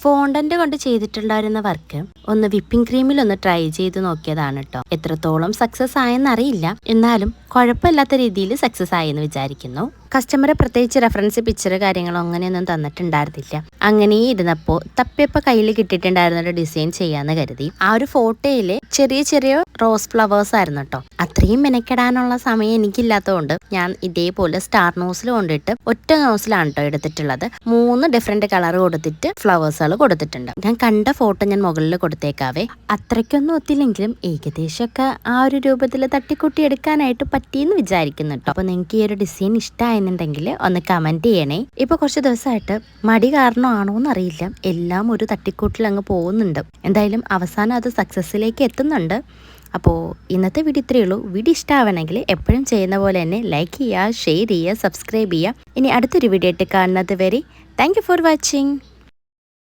Fondant കൊണ്ട് ചെയ്തിട്ടുണ്ടായിരുന്ന work ഒന്ന് whipping ക്രീമിൽ ഒന്ന് ട്രൈ ചെയ്ത് നോക്കിയതാണ് കേട്ടോ. എത്രത്തോളം സക്സസ് ആയെന്നറിയില്ല, എന്നാലും കുഴപ്പമില്ലാത്ത രീതിയിൽ സക്സസ് ആയെന്ന് വിചാരിക്കുന്നു. കസ്റ്റമറെ പ്രത്യേകിച്ച് റെഫറൻസ് പിക്ചർ കാര്യങ്ങളോ അങ്ങനെയൊന്നും തന്നിട്ടുണ്ടായിരുന്നില്ല. അങ്ങനെ ഇരുന്നപ്പോൾ തപ്പിയപ്പോൾ കയ്യിൽ കിട്ടിയിട്ടുണ്ടായിരുന്ന ഡിസൈൻ ചെയ്യാന്ന് കരുതി. ആ ഒരു ഫോട്ടോയില് ചെറിയ ചെറിയ റോസ് ഫ്ലവേഴ്സ് ആയിരുന്നു കേട്ടോ. അത്രയും മെനക്കെടാനുള്ള സമയം എനിക്കില്ലാത്തതുകൊണ്ട് ഞാൻ ഇതേപോലെ സ്റ്റാർ നോസിൽ കൊണ്ടിട്ട് ഒറ്റ നോസിലാണ് കേട്ടോ എടുത്തിട്ടുള്ളത്. 3 ഡിഫറെന്റ് കളർ കൊടുത്തിട്ട് ഫ്ലവേഴ്സുകൾ കൊടുത്തിട്ടുണ്ട്. ഞാൻ കണ്ട ഫോട്ടോ ഞാൻ മുകളിൽ കൊടുത്തേക്കാവേ. അത്രയ്ക്കൊന്നും ഒത്തില്ലെങ്കിലും ഏകദേശമൊക്കെ ആ ഒരു രൂപത്തിൽ തട്ടിക്കൂട്ടി എടുക്കാനായിട്ട് പറ്റിയെന്ന് വിചാരിക്കുന്നു കേട്ടോ. അപ്പോൾ നിങ്ങൾക്ക് ഈ ഒരു ഡിസൈൻ ഇഷ്ടമായെന്നുണ്ടെങ്കിൽ ഒന്ന് കമന്റ് ചെയ്യണേ. ഇപ്പൊ കുറച്ച് ദിവസമായിട്ട് മടി കാരണമാണോ എന്നറിയില്ല, എല്ലാം ഒരു തട്ടിക്കൂട്ടിൽ അങ്ങ് പോകുന്നുണ്ട്. എന്തായാലും അവസാനം അത് സക്സസ്സിലേക്ക് എത്തുന്നുണ്ട്. അപ്പോൾ ഇന്നത്തെ വീഡിയോ ഇത്രയേ ഉള്ളൂ. വീഡിയോ ഇഷ്ടമാവണമെങ്കിൽ എപ്പോഴും ചെയ്യുന്ന പോലെ തന്നെ ലൈക്ക് ചെയ്യുക, ഷെയർ ചെയ്യുക, സബ്സ്ക്രൈബ് ചെയ്യുക. ഇനി അടുത്തൊരു വീഡിയോ ആയിട്ട് കാണുന്നത് വരെ താങ്ക് യു ഫോർ വാച്ചിങ്.